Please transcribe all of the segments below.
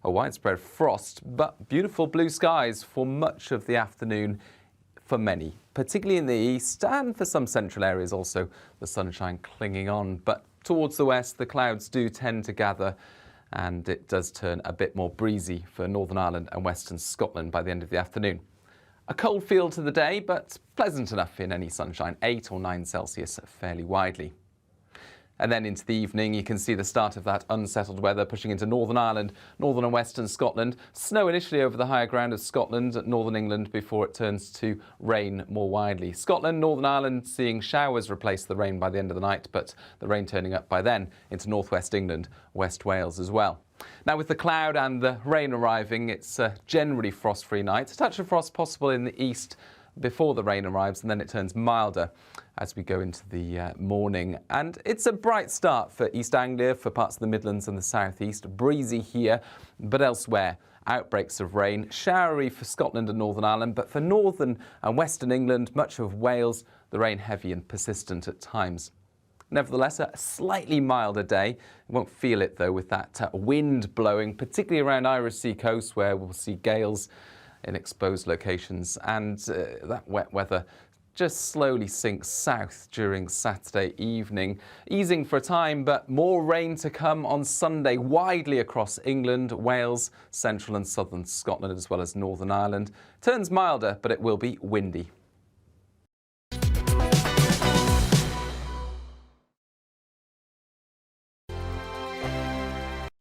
A widespread frost, but beautiful blue skies for much of the afternoon for many, particularly in the east and for some central areas also the sunshine clinging on. But towards the west, the clouds do tend to gather and it does turn a bit more breezy for Northern Ireland and Western Scotland by the end of the afternoon. A cold feel to the day, but pleasant enough in any sunshine, 8 or 9 Celsius fairly widely. And then into the evening, you can see the start of that unsettled weather pushing into Northern Ireland, Northern and Western Scotland. Snow initially over the higher ground of Scotland and Northern England before it turns to rain more widely. Scotland, Northern Ireland seeing showers replace the rain by the end of the night, but the rain turning up by then into northwest England, West Wales as well. Now with the cloud and the rain arriving, it's a generally frost-free night. A touch of frost possible in the east before the rain arrives, and then it turns milder as we go into the morning. And it's a bright start for East Anglia, for parts of the Midlands and the South East. Breezy here, but elsewhere outbreaks of rain. Showery for Scotland and Northern Ireland, but for Northern and Western England, much of Wales, the rain heavy and persistent at times. Nevertheless, a slightly milder day. You won't feel it though with that wind blowing, particularly around Irish Sea coast where we'll see gales in exposed locations, and that wet weather just slowly sinks south during Saturday evening, easing for a time, but more rain to come on Sunday widely across England, Wales, central and southern Scotland as well as Northern Ireland. Turns milder, but it will be windy.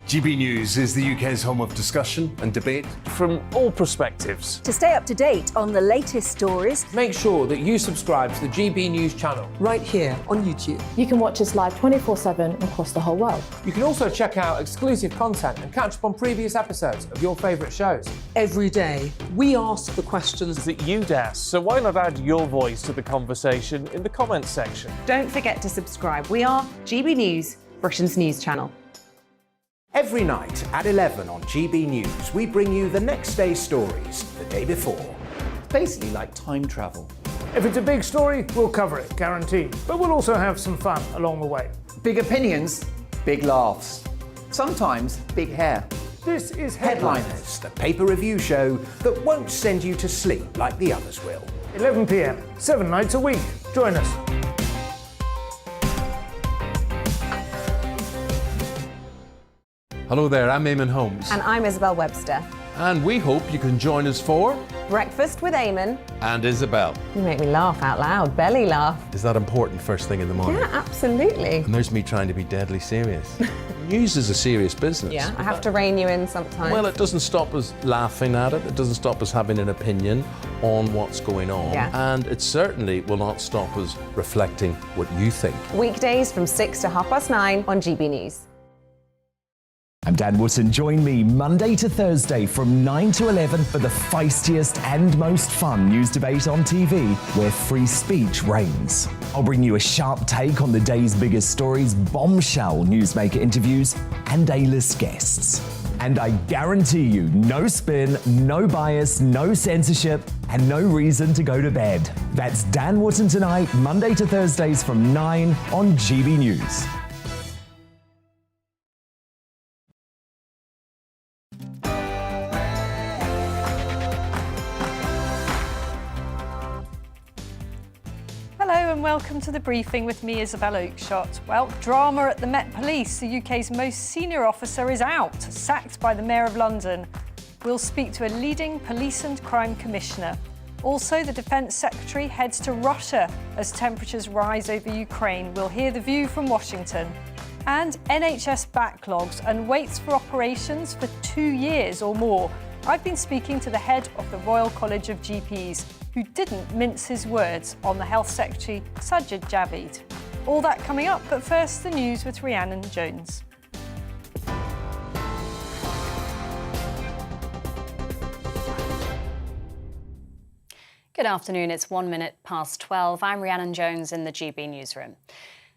GB News is the UK's home of discussion and debate from all perspectives. To stay up to date on the latest stories, make sure that you subscribe to the GB News channel right here on YouTube. You can watch us live 24/7 across the whole world. You can also check out exclusive content and catch up on previous episodes of your favourite shows. Every day, we ask the questions that you'd ask, so why not add your voice to the conversation in the comments section? Don't forget to subscribe. We are GB News, Britain's news channel. Every night at 11 on GB News, we bring you the next day's stories the day before. Basically like time travel. If it's a big story, we'll cover it, guaranteed. But we'll also have some fun along the way. Big opinions, big laughs. Sometimes big hair. This is Headliners, the paper review show that won't send you to sleep like the others will. 11 p.m, 7 nights a week. Join us. Hello there, I'm Eamon Holmes. And I'm Isabel Webster. And we hope you can join us for Breakfast with Eamon. And Isabel. You make me laugh out loud, belly laugh. Is that important first thing in the morning? Yeah, absolutely. And there's me trying to be deadly serious. News is a serious business. Yeah, I have to rein you in sometimes. Well, it doesn't stop us laughing at it. It doesn't stop us having an opinion on what's going on. Yeah. And it certainly will not stop us reflecting what you think. Weekdays from 6 to 9:30 on GB News. I'm Dan Wootton. Join me Monday to Thursday from 9 to 11 for the feistiest and most fun news debate on TV, where free speech reigns. I'll bring you a sharp take on the day's biggest stories, bombshell newsmaker interviews, and A-list guests. And I guarantee you, no spin, no bias, no censorship, and no reason to go to bed. That's Dan Wootton tonight, Monday to Thursdays from 9 on GB News. Hello and welcome to The Briefing with me, Isabel Oakeshott. Well, drama at the Met Police. The UK's most senior officer is out, sacked by the Mayor of London. We'll speak to a leading police and crime commissioner. Also, the Defence Secretary heads to Russia as temperatures rise over Ukraine. We'll hear the view from Washington. And NHS backlogs and waits for operations for 2 years or more. I've been speaking to the head of the Royal College of GPs, who didn't mince his words on the Health Secretary, Sajid Javid. All that coming up, but first the news with Rhiannon Jones. Good afternoon, it's 1 minute past 12. I'm Rhiannon Jones in the GB newsroom.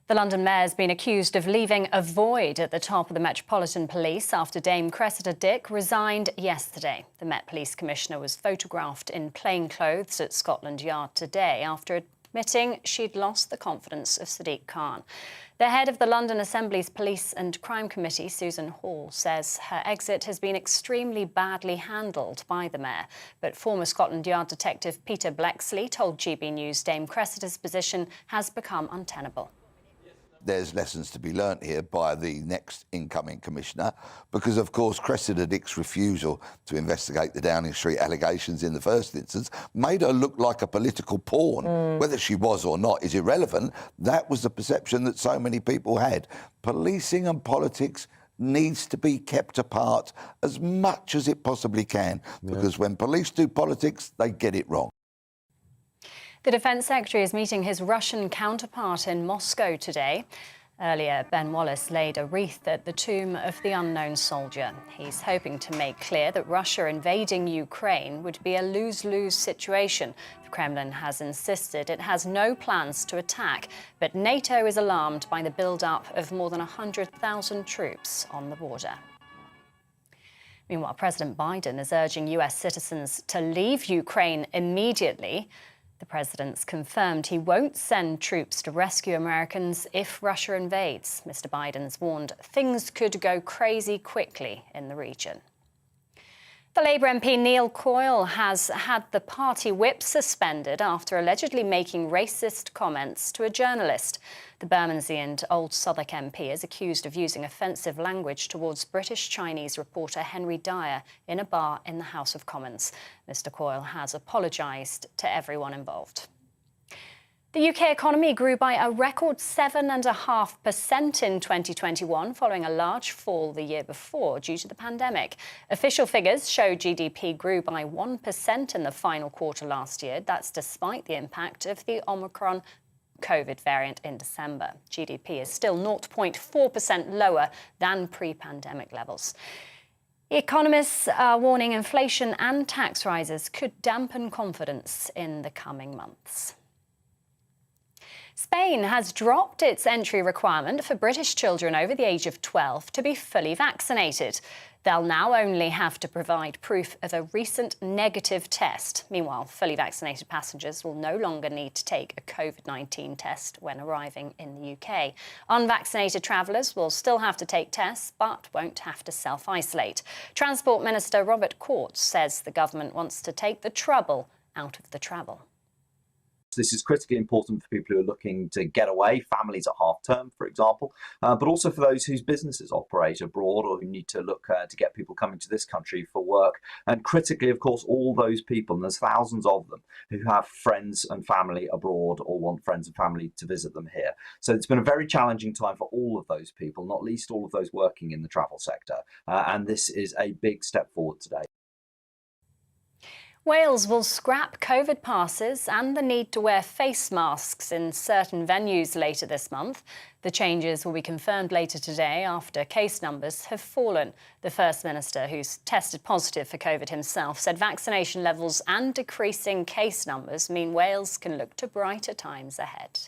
The London Mayor's been accused of leaving a void at the top of the Metropolitan Police after Dame Cressida Dick resigned yesterday. The Met Police Commissioner was photographed in plain clothes at Scotland Yard today after admitting she'd lost the confidence of Sadiq Khan. The head of the London Assembly's Police and Crime Committee, Susan Hall, says her exit has been extremely badly handled by the mayor. But former Scotland Yard detective Peter Blexley told GB News Dame Cressida's position has become untenable. There's lessons to be learnt here by the next incoming commissioner, because of course Cressida Dick's refusal to investigate the Downing Street allegations in the first instance made her look like a political pawn. Whether she was or not is irrelevant. That was the perception that so many people had. Policing and politics needs to be kept apart as much as it possibly can, because when police do politics, they get it wrong. The Defence Secretary is meeting his Russian counterpart in Moscow today. Earlier, Ben Wallace laid a wreath at the tomb of the unknown soldier. He's hoping to make clear that Russia invading Ukraine would be a lose-lose situation. The Kremlin has insisted it has no plans to attack, but NATO is alarmed by the build-up of more than 100,000 troops on the border. Meanwhile, President Biden is urging US citizens to leave Ukraine immediately. The president's confirmed he won't send troops to rescue Americans if Russia invades. Mr. Biden's warned things could go crazy quickly in the region. The Labour MP Neil Coyle has had the party whip suspended after allegedly making racist comments to a journalist. The Bermondsey and Old Southwark MP is accused of using offensive language towards British-Chinese reporter Henry Dyer in a bar in the House of Commons. Mr. Coyle has apologised to everyone involved. The UK economy grew by a record 7.5% in 2021, following a large fall the year before due to the pandemic. Official figures show GDP grew by 1% in the final quarter last year. That's despite the impact of the Omicron COVID variant in December. GDP is still 0.4% lower than pre-pandemic levels. Economists are warning inflation and tax rises could dampen confidence in the coming months. Spain has dropped its entry requirement for British children over the age of 12 to be fully vaccinated. They'll now only have to provide proof of a recent negative test. Meanwhile, fully vaccinated passengers will no longer need to take a COVID-19 test when arriving in the UK. Unvaccinated travellers will still have to take tests, but won't have to self-isolate. Transport Minister Robert Courts says the government wants to take the trouble out of the travel. This is critically important for people who are looking to get away, families at half term, for example, but also for those whose businesses operate abroad or who need to look to get people coming to this country for work. And critically, of course, all those people, and there's thousands of them, who have friends and family abroad or want friends and family to visit them here. So it's been a very challenging time for all of those people, not least all of those working in the travel sector. And this is a big step forward today. Wales will scrap COVID passes and the need to wear face masks in certain venues later this month. The changes will be confirmed later today after case numbers have fallen. The First Minister, who's tested positive for COVID himself, said vaccination levels and decreasing case numbers mean Wales can look to brighter times ahead.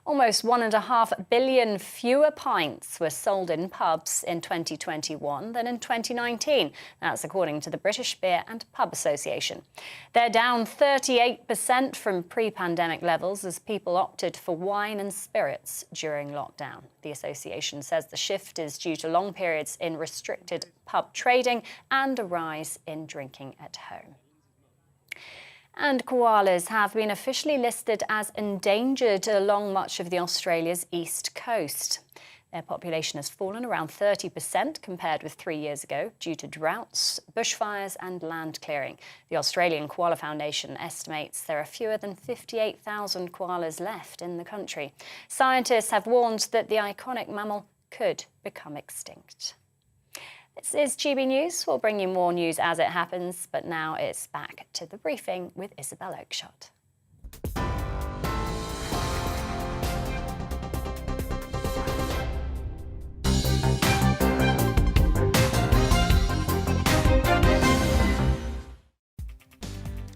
Almost 1.5 billion fewer pints were sold in pubs in 2021 than in 2019. That's according to the British Beer and Pub Association. They're down 38% from pre-pandemic levels as people opted for wine and spirits during lockdown. The association says the shift is due to long periods in restricted pub trading and a rise in drinking at home. And koalas have been officially listed as endangered along much of Australia's east coast. Their population has fallen around 30% compared with 3 years ago due to droughts, bushfires and land clearing. The Australian Koala Foundation estimates there are fewer than 58,000 koalas left in the country. Scientists have warned that the iconic mammal could become extinct. This is GB News. We'll bring you more news as it happens, but now it's back to the briefing with Isabel Oakeshott.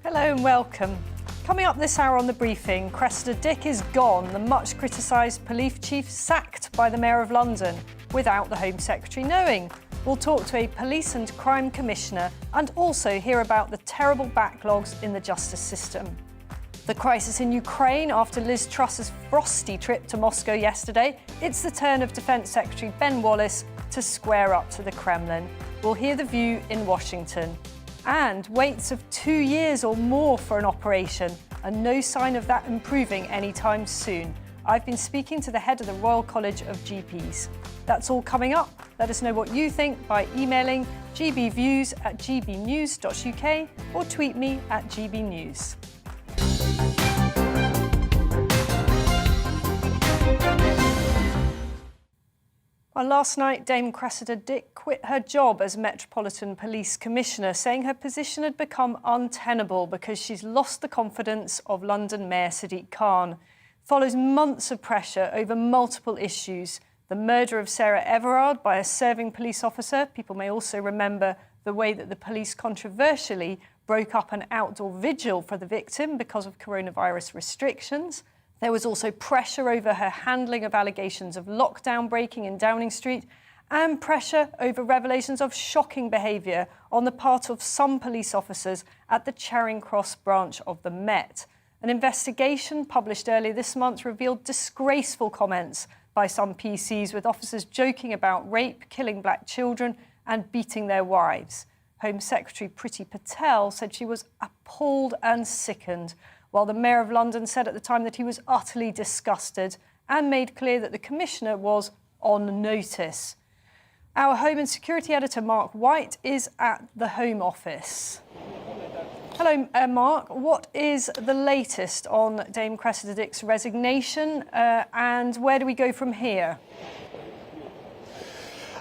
Hello and welcome. Coming up this hour on the briefing, Cressida Dick is gone, the much criticised police chief sacked by the Mayor of London without the Home Secretary knowing. We'll talk to a police and crime commissioner and also hear about the terrible backlogs in the justice system. The crisis in Ukraine after Liz Truss's frosty trip to Moscow yesterday. It's the turn of Defence Secretary Ben Wallace to square up to the Kremlin. We'll hear the view in Washington. And waits of 2 years or more for an operation, and no sign of that improving anytime soon. I've been speaking to the head of the Royal College of GPs. That's all coming up. Let us know what you think by emailing gbviews@gbnews.uk or tweet me at gbnews. Well, last night, Dame Cressida Dick quit her job as Metropolitan Police Commissioner, saying her position had become untenable because she's lost the confidence of London Mayor Sadiq Khan. Follows months of pressure over multiple issues. The murder of Sarah Everard by a serving police officer. People may also remember the way that the police controversially broke up an outdoor vigil for the victim because of coronavirus restrictions. There was also pressure over her handling of allegations of lockdown breaking in Downing Street and pressure over revelations of shocking behaviour on the part of some police officers at the Charing Cross branch of the Met. An investigation published earlier this month revealed disgraceful comments by some PCs, with officers joking about rape, killing black children and beating their wives. Home Secretary Priti Patel said she was appalled and sickened, while the Mayor of London said at the time that he was utterly disgusted and made clear that the Commissioner was on notice. Our Home and Security Editor, Mark White, is at the Home Office. Hello, Mark. What is the latest on Dame Cressida Dick's resignation and where do we go from here?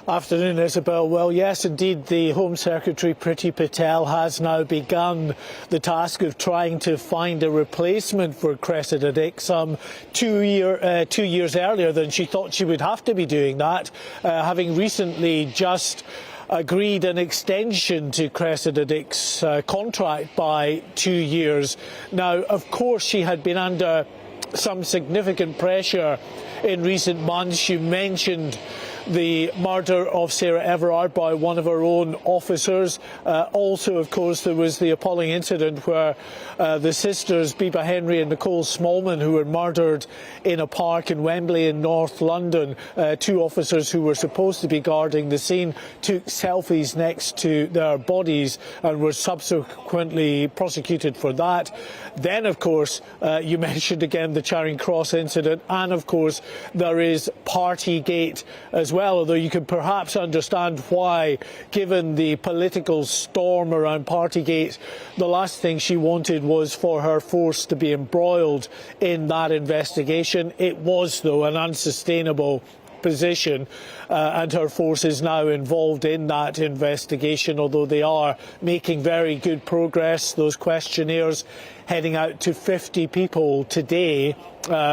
Afternoon, Isabel. Well, yes, indeed, the Home Secretary Priti Patel has now begun the task of trying to find a replacement for Cressida Dick some 2 years earlier than she thought she would have to be doing that, having recently just agreed an extension to Cressida Dick's contract by 2 years. Now, of course, she had been under some significant pressure in recent months. You mentioned the murder of Sarah Everard by one of her own officers. Also, of course, there was the appalling incident where the sisters, Biba Henry and Nicole Smallman, who were murdered in a park in Wembley in North London. Two officers who were supposed to be guarding the scene took selfies next to their bodies and were subsequently prosecuted for that. Then, of course, you mentioned again the Charing Cross incident, and of course there is Partygate as well, although you can perhaps understand why, given the political storm around Partygate. The last thing she wanted was for her force to be embroiled in that investigation. It was, though, an unsustainable position, and her force is now involved in that investigation, although they are making very good progress. Those questionnaires heading out to 50 people today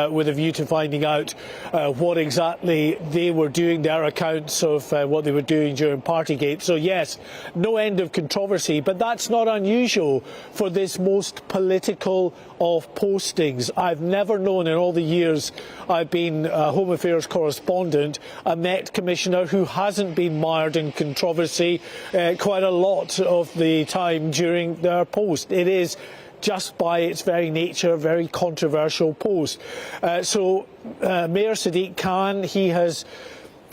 with a view to finding out what exactly they were doing, their accounts of what they were doing during Partygate. So yes, no end of controversy, but that's not unusual for this most political of postings. I've never known in all the years I've been Home Affairs correspondent a Met Commissioner who hasn't been mired in controversy quite a lot of the time during their post. It is just by its very nature, a very controversial post. Mayor Sadiq Khan, he has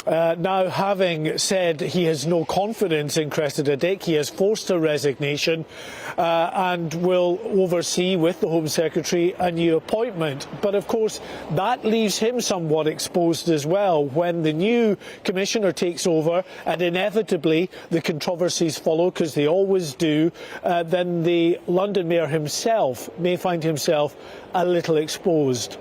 now, having said he has no confidence in Cressida Dick, he has forced her resignation and will oversee with the Home Secretary a new appointment. But of course, that leaves him somewhat exposed as well. When the new Commissioner takes over, and inevitably the controversies follow, because they always do, then the London Mayor himself may find himself a little exposed.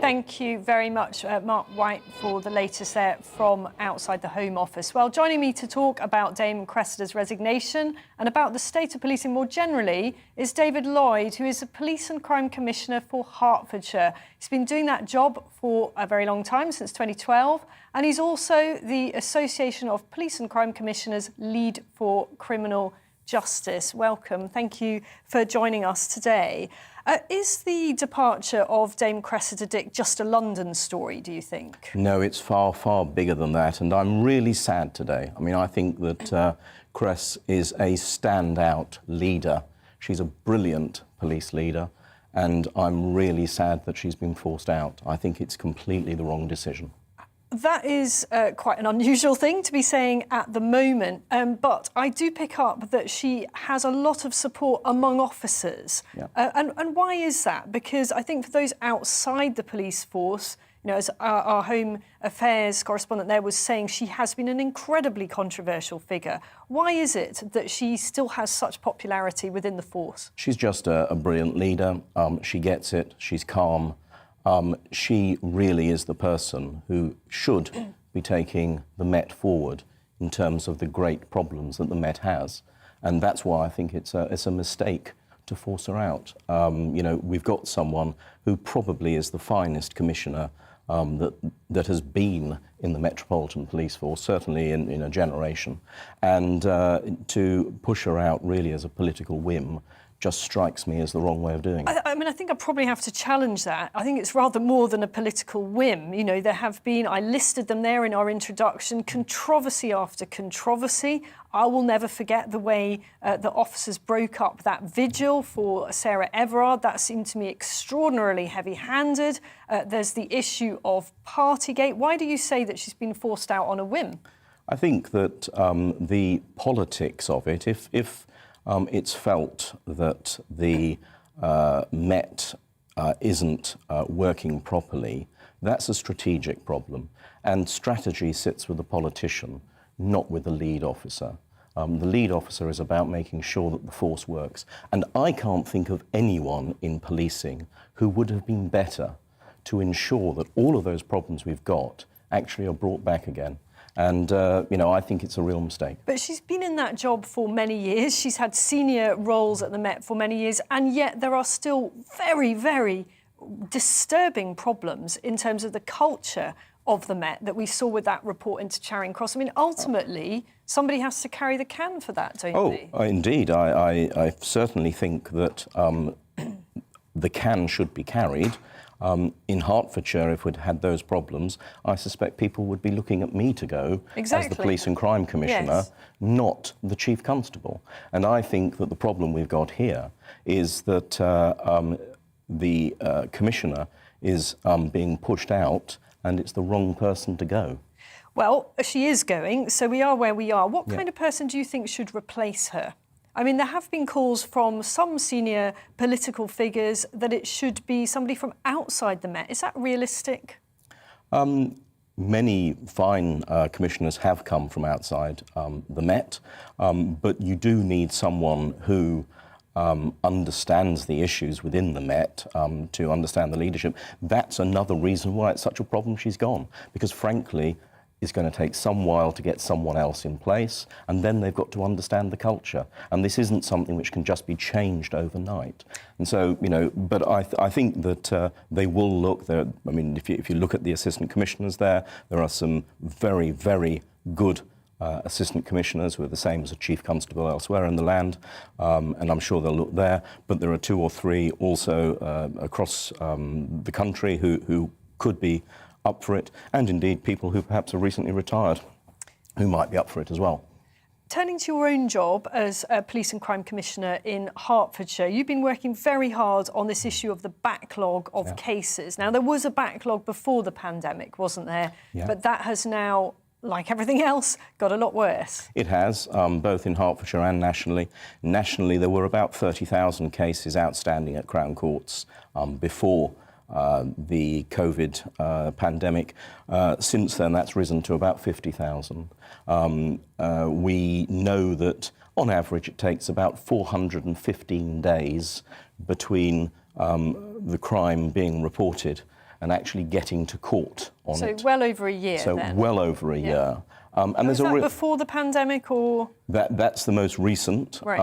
Thank you very much, Mark White, for the latest there from outside the Home Office. Well, joining me to talk about Dame Cressida's resignation and about the state of policing more generally is David Lloyd, who is the Police and Crime Commissioner for Hertfordshire. He's been doing that job for a very long time, since 2012, and he's also the Association of Police and Crime Commissioners lead for criminal justice. Welcome. Thank you for joining us today. Is the departure of Dame Cressida Dick just a London story, do you think? No, it's far, far bigger than that, and I'm really sad today. I mean, I think that Cress is a standout leader. She's a brilliant police leader, and I'm really sad that she's been forced out. I think it's completely the wrong decision. That is quite an unusual thing to be saying at the moment, but I do pick up that she has a lot of support among officers. Yeah. And why is that? Because I think for those outside the police force, you know, as our Home Affairs correspondent there was saying, she has been an incredibly controversial figure. Why is it that she still has such popularity within the force? She's just a brilliant leader. She gets it. She's calm. She really is the person who should be taking the Met forward in terms of the great problems that the Met has. And that's why I think it's a mistake to force her out. You know, we've got someone who probably is the finest commissioner that has been in the Metropolitan Police Force, certainly in a generation. And to push her out really as a political whim just strikes me as the wrong way of doing it. I mean, I think I probably have to challenge that. I think it's rather more than a political whim. You know, there have been, I listed them there in our introduction, controversy after controversy. I will never forget the way the officers broke up that vigil for Sarah Everard. That seemed to me extraordinarily heavy-handed. There's the issue of Partygate. Why do you say that she's been forced out on a whim? I think that the politics of it, if it's felt that the Met isn't working properly, that's a strategic problem. And strategy sits with the politician, not with the lead officer. The lead officer is about making sure that the force works. And I can't think of anyone in policing who would have been better to ensure that all of those problems we've got actually are brought back again. And, you know, I think it's a real mistake. But she's been in that job for many years. She's had senior roles at the Met for many years, and yet there are still very, very disturbing problems in terms of the culture of the Met that we saw with that report into Charing Cross. I mean, ultimately, somebody has to carry the can for that, don't they? Oh, indeed. I certainly think that the can should be carried. In Hertfordshire, if we'd had those problems, I suspect people would be looking at me to go as the Police and Crime Commissioner, not the Chief Constable. And I think that the problem we've got here is that the Commissioner is being pushed out, and it's the wrong person to go. Well, she is going, so we are where we are. What kind of person do you think should replace her? I mean, there have been calls from some senior political figures that it should be somebody from outside the Met. Is that realistic? Many fine commissioners have come from outside the Met, but you do need someone who understands the issues within the Met to understand the leadership. That's another reason why it's such a problem she's gone, because frankly, it's going to take some while to get someone else in place, and then they've got to understand the culture. And this isn't something which can just be changed overnight. And so, you know, but I think that they will look there. I mean, if you look at the assistant commissioners there are some very, very good assistant commissioners who are the same as a chief constable elsewhere in the land, and I'm sure they'll look there. But there are 2 or 3 also across the country who could be up for it, and indeed people who perhaps have recently retired who might be up for it as well. Turning to your own job as a Police and Crime Commissioner in Hertfordshire, you've been working very hard on this issue of the backlog of cases. Now, there was a backlog before the pandemic, wasn't there? Yeah. But that has now, like everything else, got a lot worse. It has, both in Hertfordshire and nationally. Nationally, there were about 30,000 cases outstanding at Crown Courts before the COVID pandemic. Since then, that's risen to about 50,000. We know that, on average, it takes about 415 days between the crime being reported and actually getting to court on it. So well over a year, So then. well over a year. And Was that before the pandemic, or...? That's the most recent. Right.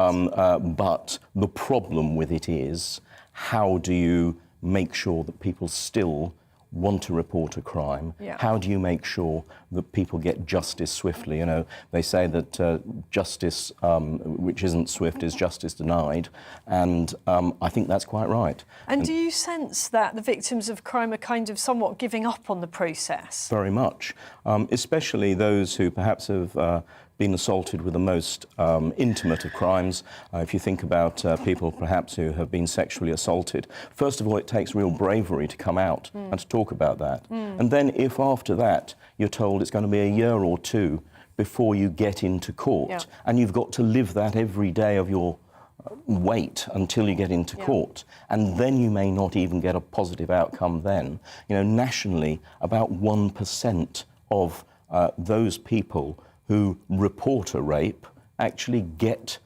But the problem with it is, how do you make sure that people still want to report a crime? How do you make sure that people get justice swiftly? You know, they say that justice which isn't swift is justice denied, and I think that's quite right. And do you sense that the victims of crime are kind of somewhat giving up on the process? Very much, especially those who perhaps have been assaulted with the most intimate of crimes. If you think about people perhaps who have been sexually assaulted, first of all, it takes real bravery to come out and to talk about that. And then if after that you're told it's going to be a year or two before you get into court, and you've got to live that every day of your wait until you get into court, and then you may not even get a positive outcome then. You know, nationally, about 1% of those people who report a rape actually get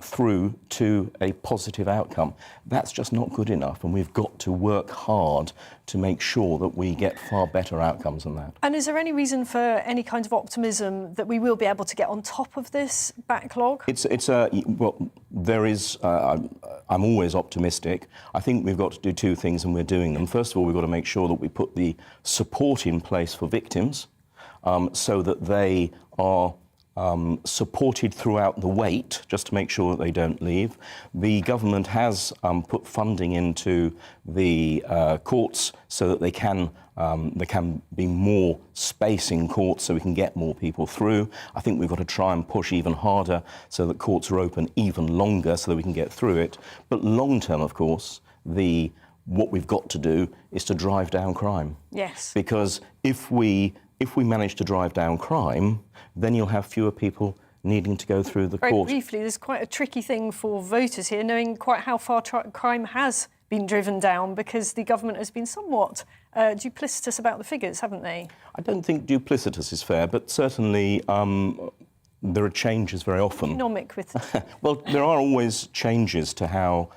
through to a positive outcome. That's just not good enough, and we've got to work hard to make sure that we get far better outcomes than that. And is there any reason for any kind of optimism that we will be able to get on top of this backlog? Well, there is. I'm always optimistic. I think we've got to do two things, and we're doing them. First of all, we've got to make sure that we put the support in place for victims, so that they are supported throughout the wait, just to make sure that they don't leave. The government has put funding into the courts so that there can be more space in courts so we can get more people through. I think we've got to try and push even harder so that courts are open even longer so that we can get through it. But long term, of course, what we've got to do is to drive down crime. Yes. Because if we manage to drive down crime, then you'll have fewer people needing to go through the court. Very briefly, there's quite a tricky thing for voters here, knowing quite how far crime has been driven down, because the government has been somewhat duplicitous about the figures, haven't they? I don't think duplicitous is fair, but certainly there are changes very often. Economic with... Well, there are always changes to how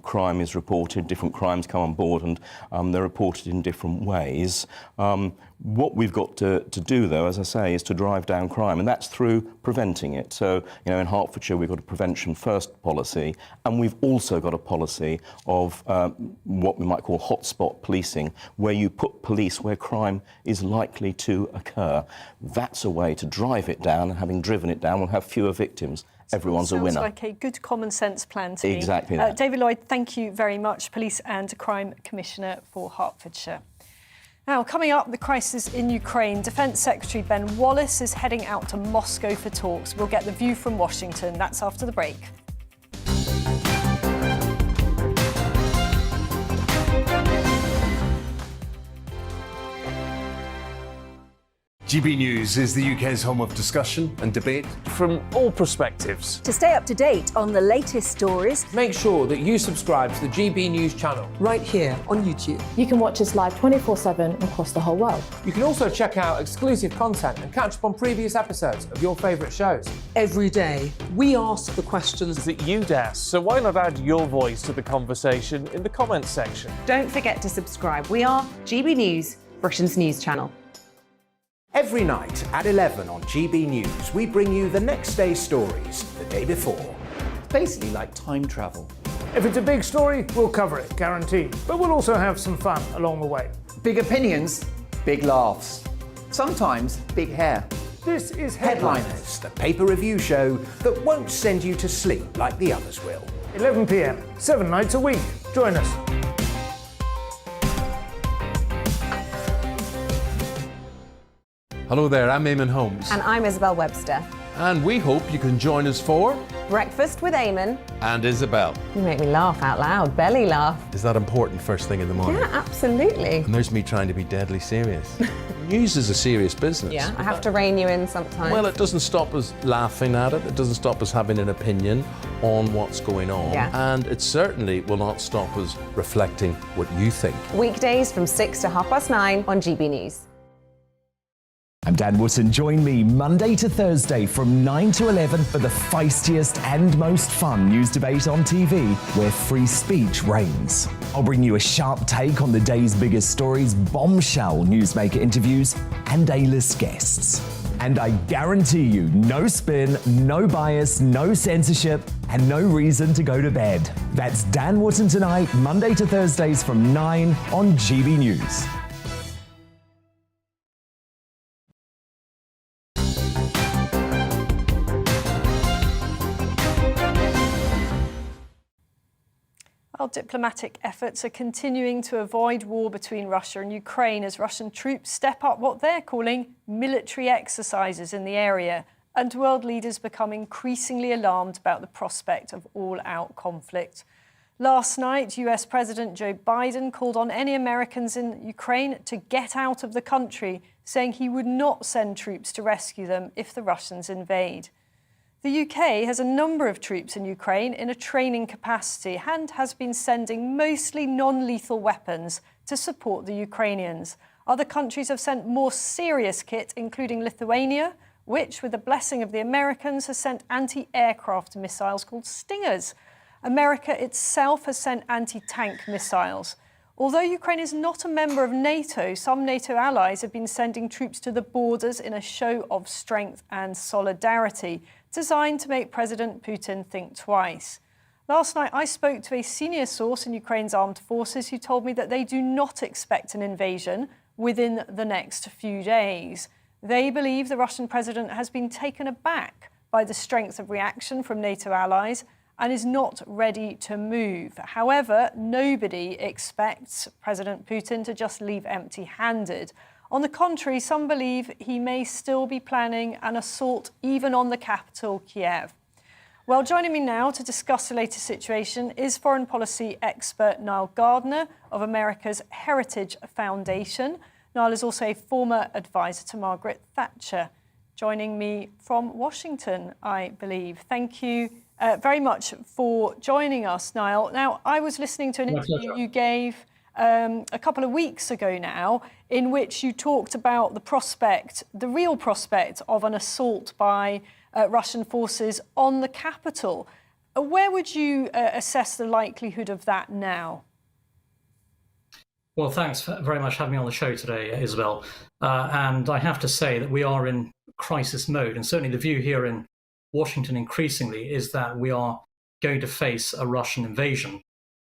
crime is reported. Different crimes come on board and they're reported in different ways. What we've got to do, though, as I say, is to drive down crime, and that's through preventing it. So, you know, in Hertfordshire, we've got a prevention first policy, and we've also got a policy of what we might call hotspot policing, where you put police where crime is likely to occur. That's a way to drive it down, and having driven it down, we'll have fewer victims. Everyone's a winner. Sounds like a good common sense plan to me. Exactly that. David Lloyd, thank you very much, Police and Crime Commissioner for Hertfordshire. Now, coming up, the crisis in Ukraine. Defence Secretary Ben Wallace is heading out to Moscow for talks. We'll get the view from Washington. That's after the break. GB News is the UK's home of discussion and debate from all perspectives. To stay up to date on the latest stories, make sure that you subscribe to the GB News channel right here on YouTube. You can watch us live 24/7 across the whole world. You can also check out exclusive content and catch up on previous episodes of your favourite shows. Every day, we ask the questions that you'd ask, so why not add your voice to the conversation in the comments section? Don't forget to subscribe. We are GB News, Britain's news channel. Every night at 11 on GB News, we bring you the next day's stories the day before. It's basically like time travel. If it's a big story, we'll cover it, guaranteed. But we'll also have some fun along the way. Big opinions, big laughs. Sometimes big hair. This is Headliners, the paper review show that won't send you to sleep like the others will. 11 p.m, 7 nights a week. Join us. Hello there, I'm Eamon Holmes. And I'm Isabel Webster. And we hope you can join us for Breakfast with Eamon and Isabel. You make me laugh out loud, belly laugh. Is that important first thing in the morning? Yeah, absolutely. And there's me trying to be deadly serious. News is a serious business. Yeah, I have to rein you in sometimes. Well, it doesn't stop us laughing at it. It doesn't stop us having an opinion on what's going on. Yeah. And it certainly will not stop us reflecting what you think. Weekdays from 6 to 9:30 on GB News. I'm Dan Wootton. Join me Monday to Thursday from 9 to 11 for the feistiest and most fun news debate on TV, where free speech reigns. I'll bring you a sharp take on the day's biggest stories, bombshell newsmaker interviews, and A-list guests. And I guarantee you, no spin, no bias, no censorship, and no reason to go to bed. That's Dan Wootton Tonight, Monday to Thursdays from 9 on GB News. Our diplomatic efforts are continuing to avoid war between Russia and Ukraine as Russian troops step up what they're calling military exercises in the area and world leaders become increasingly alarmed about the prospect of all-out conflict. Last night, US President Joe Biden called on any Americans in Ukraine to get out of the country, saying he would not send troops to rescue them if the Russians invade. The UK has a number of troops in Ukraine in a training capacity and has been sending mostly non-lethal weapons to support the Ukrainians. Other countries have sent more serious kit, including Lithuania, which, with the blessing of the Americans, has sent anti-aircraft missiles called Stingers. America itself has sent anti-tank missiles. Although Ukraine is not a member of NATO, some NATO allies have been sending troops to the borders in a show of strength and solidarity, designed to make President Putin think twice. Last night, I spoke to a senior source in Ukraine's armed forces who told me that they do not expect an invasion within the next few days. They believe the Russian president has been taken aback by the strength of reaction from NATO allies and is not ready to move. However, nobody expects President Putin to just leave empty-handed. On the contrary, some believe he may still be planning an assault even on the capital, Kiev. Well, joining me now to discuss the latest situation is foreign policy expert Niall Gardner of America's Heritage Foundation. Niall is also a former advisor to Margaret Thatcher. Joining me from Washington, I believe. Thank you very much for joining us, Niall. Now, I was listening to an interview you gave a couple of weeks ago now, in which you talked about the prospect, the real prospect of an assault by Russian forces on the capital. Where would you assess the likelihood of that now? Well, thanks very much for having me on the show today, Isabel. And I have to say that we are in crisis mode, and certainly the view here in Washington increasingly is that we are going to face a Russian invasion.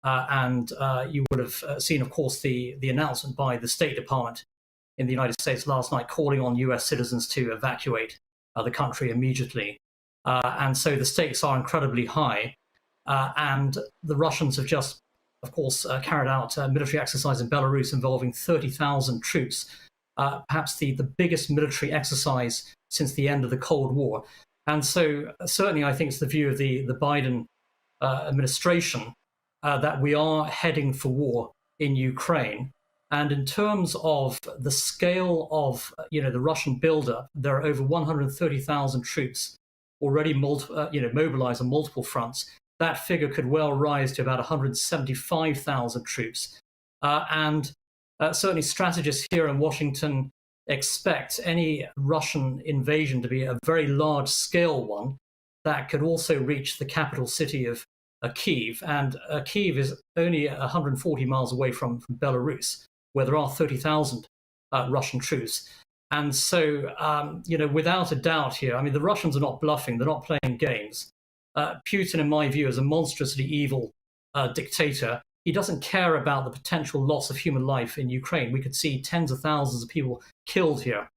And you would have seen, of course, the announcement by the State Department in the United States last night calling on US citizens to evacuate the country immediately. And so the stakes are incredibly high. And the Russians have just, of course, carried out a military exercise in Belarus involving 30,000 troops, perhaps the biggest military exercise since the end of the Cold War. And so certainly I think it's the view of the Biden administration that we are heading for war in Ukraine. And in terms of the scale of the Russian buildup, there are over 130,000 troops already mobilized on multiple fronts. That figure could well rise to about 175,000 troops. And certainly strategists here in Washington expect any Russian invasion to be a very large-scale one that could also reach the capital city of Kyiv. And Kyiv is only 140 miles away from Belarus, where there are 30,000 Russian troops. And so, without a doubt here, I mean, the Russians are not bluffing, they're not playing games. Putin, in my view, is a monstrously evil dictator. He doesn't care about the potential loss of human life in Ukraine. We could see tens of thousands of people killed here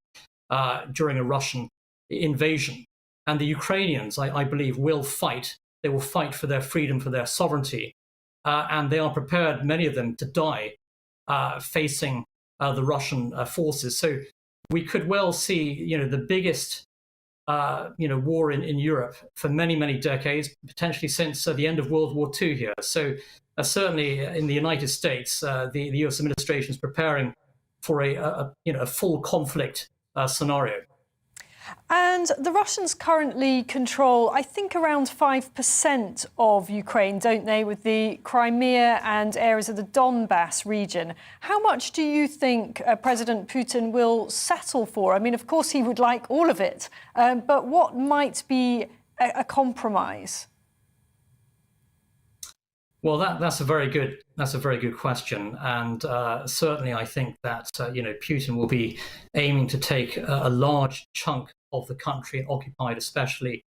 during a Russian invasion. And the Ukrainians, I believe, will fight. They will fight for their freedom, for their sovereignty. And they are prepared, many of them, to die facing the Russian forces. So we could well see, the biggest war in Europe for many, many decades, potentially since the end of World War II here. So certainly in the United States, the US administration is preparing for a full conflict scenario. And the Russians currently control, I think, around 5% of Ukraine, don't they, with the Crimea and areas of the Donbass region. How much do you think President Putin will settle for? I mean, of course, he would like all of it, but what might be a compromise? Well, that's a very good question, and certainly I think that Putin will be aiming to take a large chunk of the country and occupy it, especially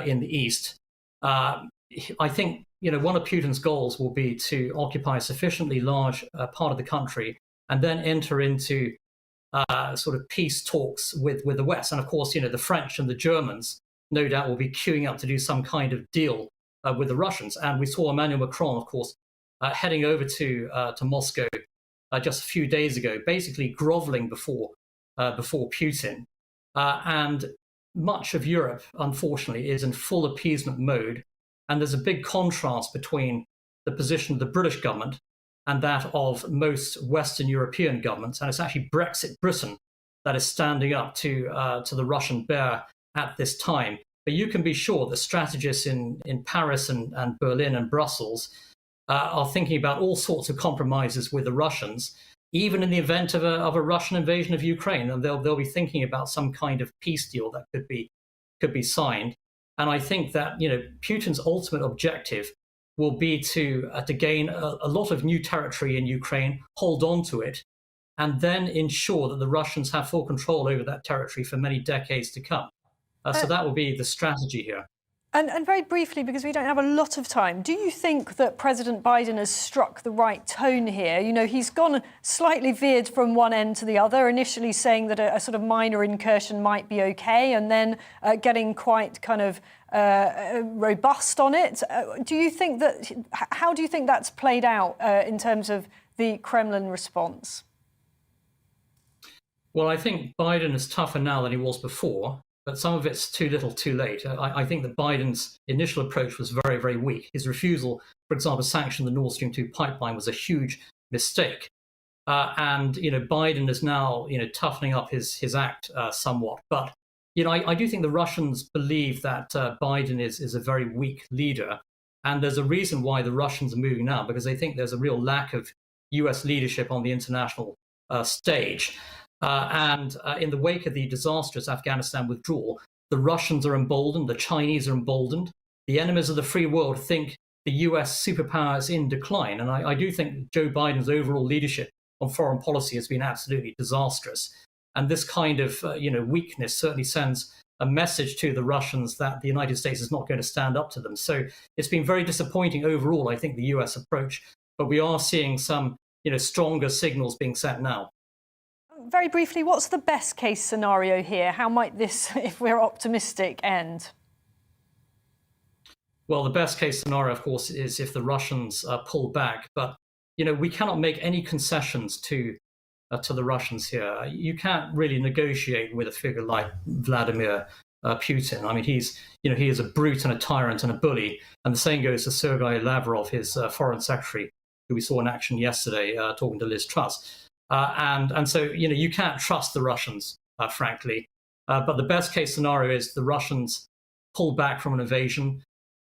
in the east. I think one of Putin's goals will be to occupy a sufficiently large part of the country and then enter into sort of peace talks with the West. And of course, the French and the Germans no doubt will be queuing up to do some kind of deal with the Russians. And we saw Emmanuel Macron, of course, heading over to Moscow just a few days ago, basically groveling before Putin. And much of Europe, unfortunately, is in full appeasement mode. And there's a big contrast between the position of the British government and that of most Western European governments. And it's actually Brexit Britain that is standing up to the Russian bear at this time. But you can be sure that strategists in Paris and Berlin and Brussels are thinking about all sorts of compromises with the Russians, even in the event of a Russian invasion of Ukraine. And they'll be thinking about some kind of peace deal that could be signed. And I think that Putin's ultimate objective will be to gain a lot of new territory in Ukraine, hold on to it, and then ensure that the Russians have full control over that territory for many decades to come. So that will be the strategy here. And very briefly, because we don't have a lot of time, do you think that President Biden has struck the right tone here? He's gone slightly veered from one end to the other, initially saying that a sort of minor incursion might be okay, and then getting quite kind of robust on it. Do you think that? How do you think that's played out in terms of the Kremlin response? Well, I think Biden is tougher now than he was before. But some of it's too little, too late. I think that Biden's initial approach was very, very weak. His refusal, for example, to sanction the Nord Stream 2 pipeline was a huge mistake. And Biden is now toughening up his act somewhat. But I do think the Russians believe that Biden is a very weak leader, and there's a reason why the Russians are moving now, because they think there's a real lack of U.S. leadership on the international stage. And in the wake of the disastrous Afghanistan withdrawal, the Russians are emboldened, the Chinese are emboldened. The enemies of the free world think the US superpower is in decline. And I do think Joe Biden's overall leadership on foreign policy has been absolutely disastrous. And this kind of weakness certainly sends a message to the Russians that the United States is not going to stand up to them. So it's been very disappointing overall, I think, the US approach. But we are seeing some stronger signals being sent now. Very briefly, what's the best case scenario here? How might this, if we're optimistic, end? Well, the best case scenario, of course, is if the Russians pull back. But, we cannot make any concessions to the Russians here. You can't really negotiate with a figure like Vladimir Putin. I mean, he is a brute and a tyrant and a bully. And the same goes to Sergei Lavrov, his foreign secretary, who we saw in action yesterday talking to Liz Truss. And so, you can't trust the Russians, frankly. But the best case scenario is the Russians pull back from an invasion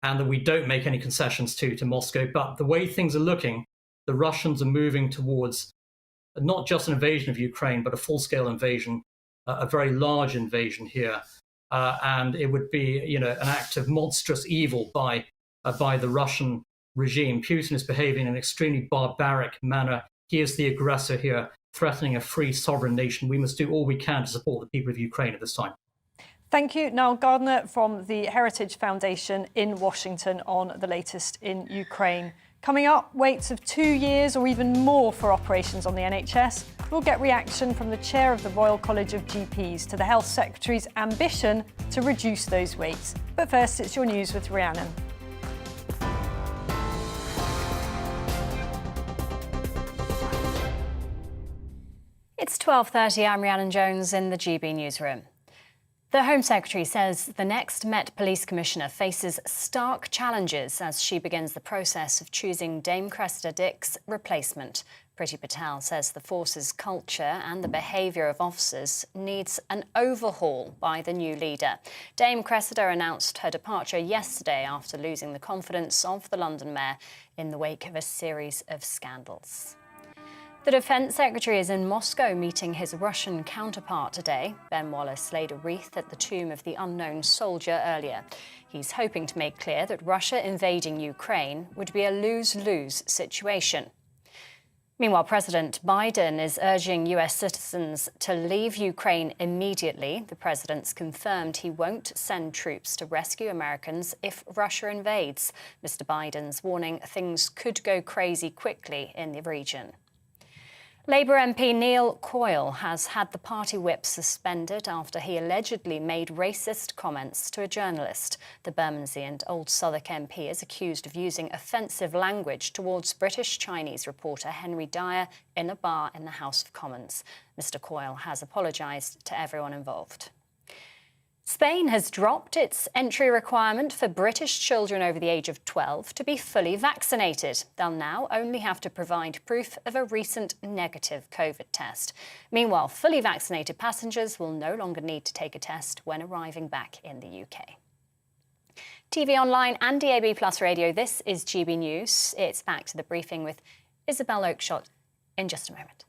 and that we don't make any concessions to Moscow. But the way things are looking, the Russians are moving towards not just an invasion of Ukraine, but a full-scale invasion, a very large invasion here. And it would be, an act of monstrous evil by the Russian regime. Putin is behaving in an extremely barbaric manner. He is the aggressor here, threatening a free sovereign nation. We must do all we can to support the people of Ukraine at this time. Thank you, Niall Gardner from the Heritage Foundation in Washington on the latest in Ukraine. Coming up, waits of 2 years or even more for operations on the NHS. We'll get reaction from the chair of the Royal College of GPs to the Health Secretary's ambition to reduce those waits. But first, it's your news with Rhiannon. It's 12:30. I'm Rhiannon Jones in the GB newsroom. The Home Secretary says the next Met Police Commissioner faces stark challenges as she begins the process of choosing Dame Cressida Dick's replacement. Priti Patel says the force's culture and the behaviour of officers needs an overhaul by the new leader. Dame Cressida announced her departure yesterday after losing the confidence of the London mayor in the wake of a series of scandals. The Defence Secretary is in Moscow meeting his Russian counterpart today. Ben Wallace laid a wreath at the tomb of the unknown soldier earlier. He's hoping to make clear that Russia invading Ukraine would be a lose-lose situation. Meanwhile, President Biden is urging US citizens to leave Ukraine immediately. The president's confirmed he won't send troops to rescue Americans if Russia invades. Mr. Biden's warning things could go crazy quickly in the region. Labour MP Neil Coyle has had the party whip suspended after he allegedly made racist comments to a journalist. The Bermondsey and Old Southwark MP is accused of using offensive language towards British Chinese reporter Henry Dyer in a bar in the House of Commons. Mr. Coyle has apologised to everyone involved. Spain has dropped its entry requirement for British children over the age of 12 to be fully vaccinated. They'll now only have to provide proof of a recent negative COVID test. Meanwhile, fully vaccinated passengers will no longer need to take a test when arriving back in the UK. TV online and DAB Plus radio, this is GB News. It's back to the briefing with Isabel Oakeshott in just a moment.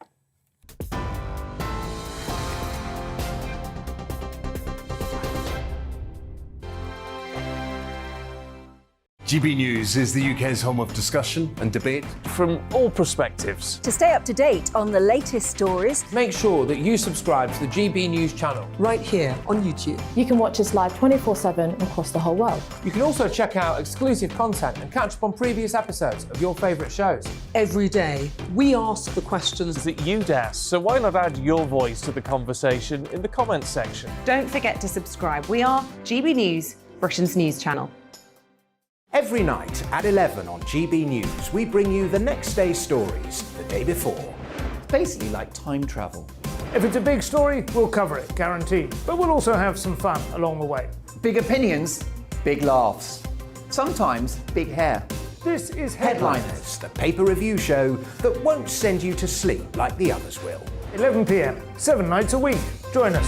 GB News is the UK's home of discussion and debate from all perspectives. To stay up to date on the latest stories, make sure that you subscribe to the GB News channel right here on YouTube. You can watch us live 24/7 across the whole world. You can also check out exclusive content and catch up on previous episodes of your favourite shows. Every day, we ask the questions that you'd ask, so why not add your voice to the conversation in the comments section? Don't forget to subscribe. We are GB News, Britain's news channel. Every night at 11 on GB News, we bring you the next day's stories the day before. It's basically like time travel. If it's a big story, we'll cover it, guaranteed. But we'll also have some fun along the way. Big opinions, big laughs. Sometimes big hair. This is Headliners, the paper review show that won't send you to sleep like the others will. 11 p.m, 7 nights a week. Join us.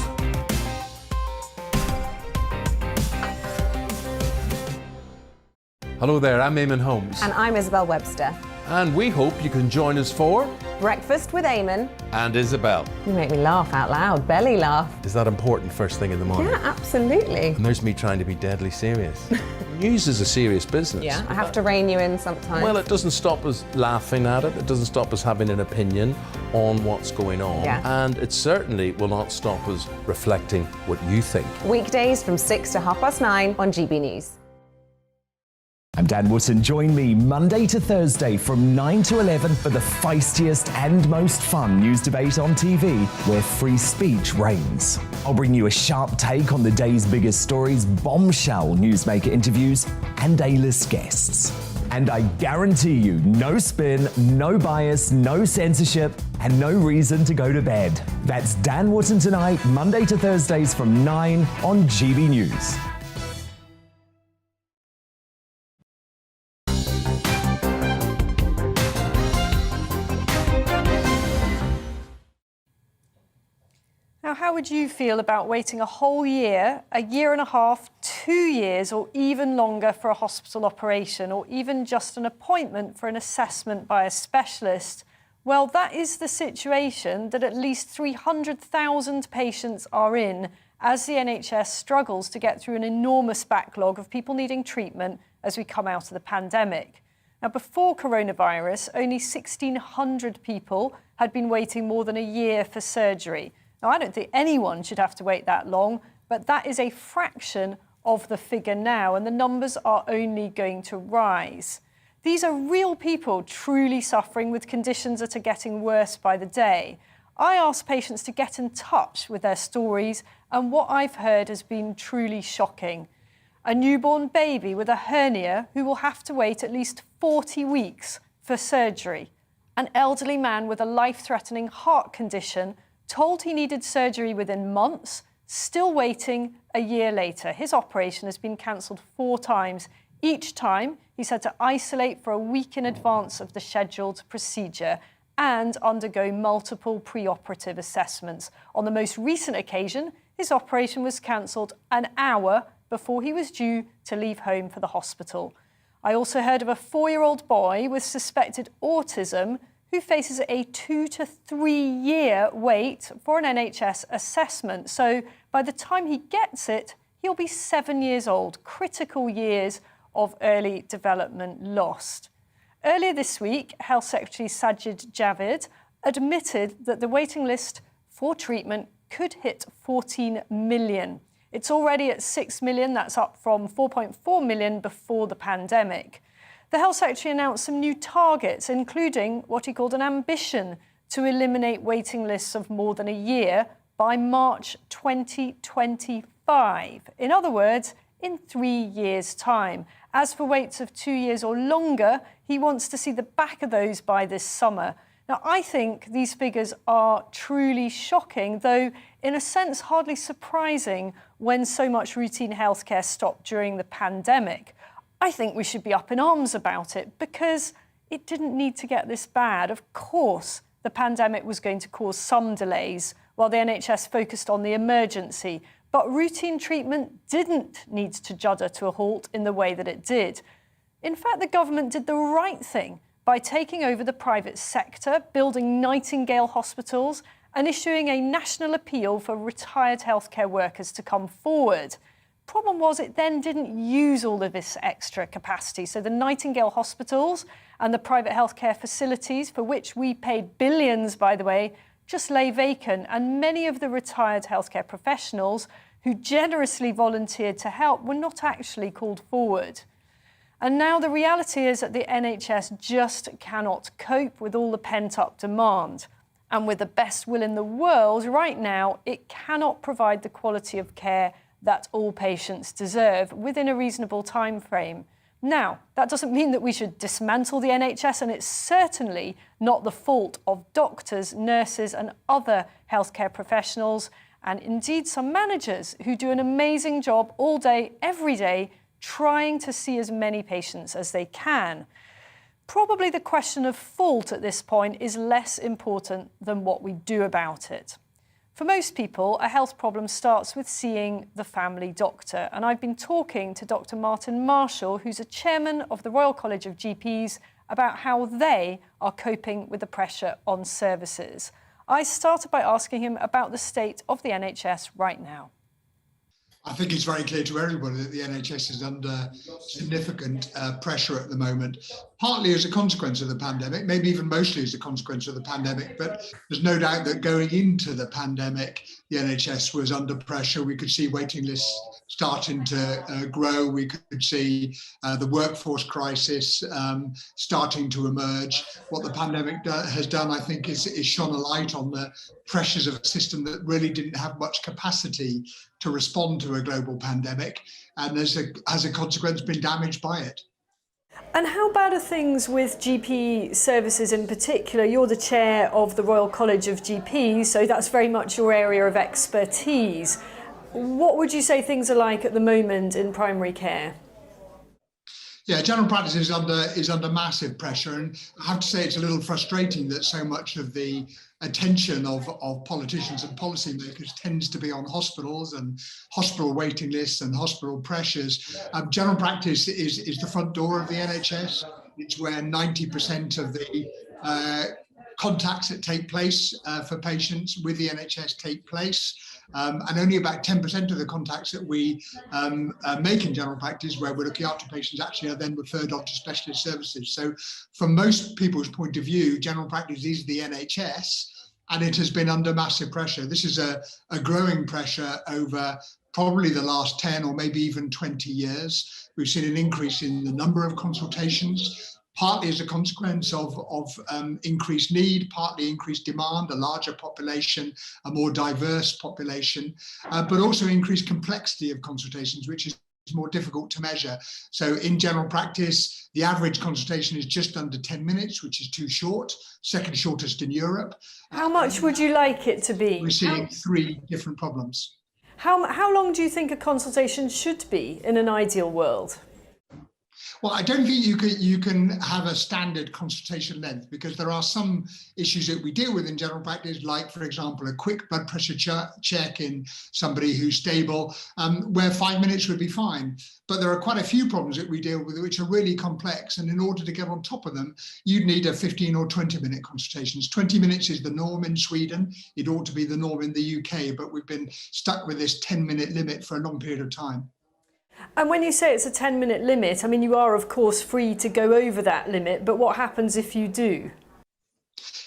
Hello there, I'm Eamon Holmes. And I'm Isabel Webster. And we hope you can join us for Breakfast with Eamon and Isabel. You make me laugh out loud, belly laugh. Is that important first thing in the morning? Yeah, absolutely. And there's me trying to be deadly serious. News is a serious business. Yeah, I have to rein you in sometimes. Well, it doesn't stop us laughing at it. It doesn't stop us having an opinion on what's going on. Yeah. And it certainly will not stop us reflecting what you think. Weekdays from 6 to 9:30 on GB News. I'm Dan Wootton. Join me Monday to Thursday from 9 to 11 for the feistiest and most fun news debate on TV, where free speech reigns. I'll bring you a sharp take on the day's biggest stories, bombshell newsmaker interviews, and A-list guests. And I guarantee you, no spin, no bias, no censorship, and no reason to go to bed. That's Dan Wootton tonight, Monday to Thursdays from 9 on GB News. Now, how would you feel about waiting a whole year, a year and a half, 2 years, or even longer for a hospital operation, or even just an appointment for an assessment by a specialist? Well, that is the situation that at least 300,000 patients are in as the NHS struggles to get through an enormous backlog of people needing treatment as we come out of the pandemic. Now, before coronavirus, only 1,600 people had been waiting more than a year for surgery. Now, I don't think anyone should have to wait that long, but that is a fraction of the figure now, and the numbers are only going to rise. These are real people truly suffering with conditions that are getting worse by the day. I asked patients to get in touch with their stories, and what I've heard has been truly shocking. A newborn baby with a hernia who will have to wait at least 40 weeks for surgery. An elderly man with a life-threatening heart condition told he needed surgery within months, still waiting a year later. His operation has been cancelled 4 times. Each time, he's had to isolate for a week in advance of the scheduled procedure and undergo multiple pre-operative assessments. On the most recent occasion, his operation was cancelled an hour before he was due to leave home for the hospital. I also heard of a 4-year-old boy with suspected autism who faces a 2 to 3 year wait for an NHS assessment. So by the time he gets it, he'll be 7 years old, critical years of early development lost. Earlier this week, Health Secretary Sajid Javid admitted that the waiting list for treatment could hit 14 million. It's already at 6 million, that's up from 4.4 million before the pandemic. The Health Secretary announced some new targets, including what he called an ambition to eliminate waiting lists of more than a year by March 2025. In other words, in 3 years' time. As for waits of 2 years or longer, he wants to see the back of those by this summer. Now, I think these figures are truly shocking, though in a sense hardly surprising when so much routine healthcare stopped during the pandemic. I think we should be up in arms about it because it didn't need to get this bad. Of course, the pandemic was going to cause some delays while the NHS focused on the emergency, but routine treatment didn't need to judder to a halt in the way that it did. In fact, the government did the right thing by taking over the private sector, building Nightingale hospitals, and issuing a national appeal for retired healthcare workers to come forward. Problem was, it then didn't use all of this extra capacity. So the Nightingale hospitals and the private healthcare facilities, for which we paid billions, by the way, just lay vacant. And many of the retired healthcare professionals who generously volunteered to help were not actually called forward. And now the reality is that the NHS just cannot cope with all the pent-up demand. And with the best will in the world, right now, it cannot provide the quality of care that all patients deserve within a reasonable time frame. Now, that doesn't mean that we should dismantle the NHS, and it's certainly not the fault of doctors, nurses and other healthcare professionals, and indeed some managers who do an amazing job all day, every day, trying to see as many patients as they can. Probably the question of fault at this point is less important than what we do about it. For most people, a health problem starts with seeing the family doctor. And I've been talking to Dr. Martin Marshall, who's a chairman of the Royal College of GPs, about how they are coping with the pressure on services. I started by asking him about the state of the NHS right now. I think it's very clear to everybody that the NHS is under significant pressure at the moment, partly as a consequence of the pandemic, maybe even mostly as a consequence of the pandemic. But there's no doubt that going into the pandemic, the NHS was under pressure. We could see waiting lists starting to grow. We could see the workforce crisis starting to emerge. What the pandemic has done, I think, is shone a light on the pressures of a system that really didn't have much capacity to respond to a global pandemic, and as a consequence been damaged by it. And how bad are things with GP services in particular? You're the chair of the Royal College of GPs, so that's very much your area of expertise. What would you say things are like at the moment in primary care? Yeah, general practice is under massive pressure, and I have to say it's a little frustrating that so much of the attention of politicians and policymakers tends to be on hospitals and hospital waiting lists and hospital pressures. General practice is the front door of the NHS. It's where 90% of the contacts that take place for patients with the NHS take place. And only about 10% of the contacts that we make in general practice where we're looking after patients actually are then referred on to specialist services. So from most people's point of view, general practice is the NHS, and it has been under massive pressure. This is a growing pressure over probably the last 10 or maybe even 20 years. We've seen an increase in the number of consultations, partly as a consequence of increased need, partly increased demand, a larger population, a more diverse population, but also increased complexity of consultations, which is more difficult to measure. So in general practice, the average consultation is just under 10 minutes, which is too short, second shortest in Europe. How much would you like it to be? We're seeing three different problems. How long do you think a consultation should be in an ideal world? Well, I don't think you can have a standard consultation length, because there are some issues that we deal with in general practice, like, for example, a quick blood pressure check in somebody who's stable, where 5 minutes would be fine. But there are quite a few problems that we deal with which are really complex, and in order to get on top of them, you'd need a 15 or 20-minute consultations. 20 minutes is the norm in Sweden. It ought to be the norm in the UK, but we've been stuck with this 10-minute limit for a long period of time. And when you say it's a 10-minute limit, I mean, you are, of course, free to go over that limit, but what happens if you do?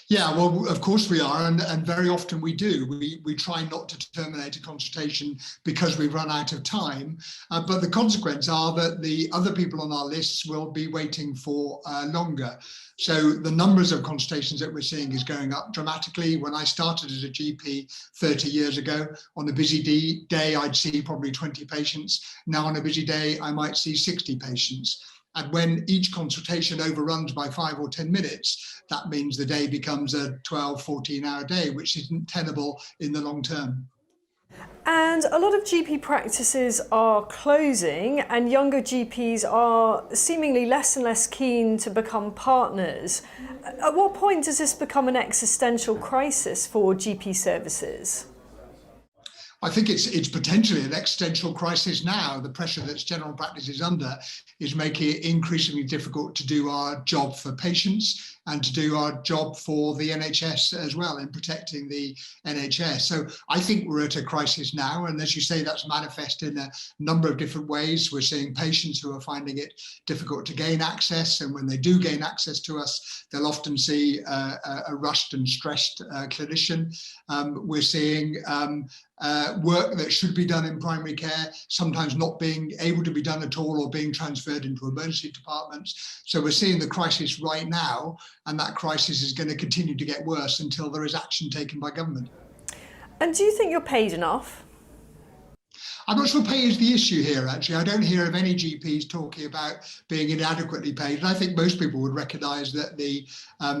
Yeah, well, of course we are, and very often we do. We try not to terminate a consultation because we've run out of time, but the consequence are that the other people on our lists will be waiting for longer. So the numbers of consultations that we're seeing is going up dramatically. When I started as a GP 30 years ago, on a busy day, I'd see probably 20 patients. Now on a busy day, I might see 60 patients. And when each consultation overruns by 5 or 10 minutes, that means the day becomes a 12, 14-hour day, which isn't tenable in the long term. And a lot of GP practices are closing, and younger GPs are seemingly less and less keen to become partners. At what point does this become an existential crisis for GP services? I think it's potentially an existential crisis now. The pressure that general practice is under is making it increasingly difficult to do our job for patients and to do our job for the NHS as well in protecting the NHS. So I think we're at a crisis now. And as you say, that's manifest in a number of different ways. We're seeing patients who are finding it difficult to gain access. And when they do gain access to us, they'll often see a rushed and stressed clinician. We're seeing work that should be done in primary care, sometimes not being able to be done at all or being transferred into emergency departments. So we're seeing the crisis right now, and that crisis is going to continue to get worse until there is action taken by government. And do you think you're paid enough? I'm not sure pay is the issue here, actually. I don't hear of any GPs talking about being inadequately paid. And I think most people would recognise that the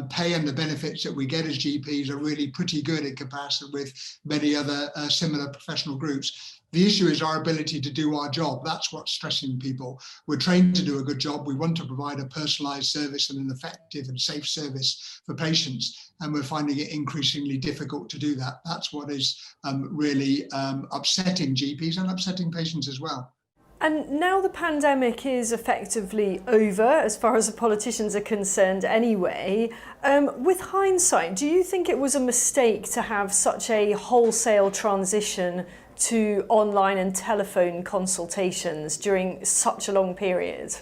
pay and the benefits that we get as GPs are really pretty good in comparison with many other similar professional groups. The issue is our ability to do our job. That's what's stressing people. We're trained to do a good job. We want to provide a personalised service and an effective and safe service for patients. And we're finding it increasingly difficult to do that. That's what is really upsetting GPs and upsetting patients as well. And now the pandemic is effectively over, as far as the politicians are concerned anyway. With hindsight, do you think it was a mistake to have such a wholesale transition to online and telephone consultations during such a long period?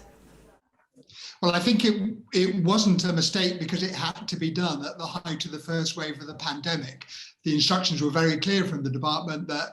Well, I think it wasn't a mistake because it had to be done at the height of the first wave of the pandemic. The instructions were very clear from the department that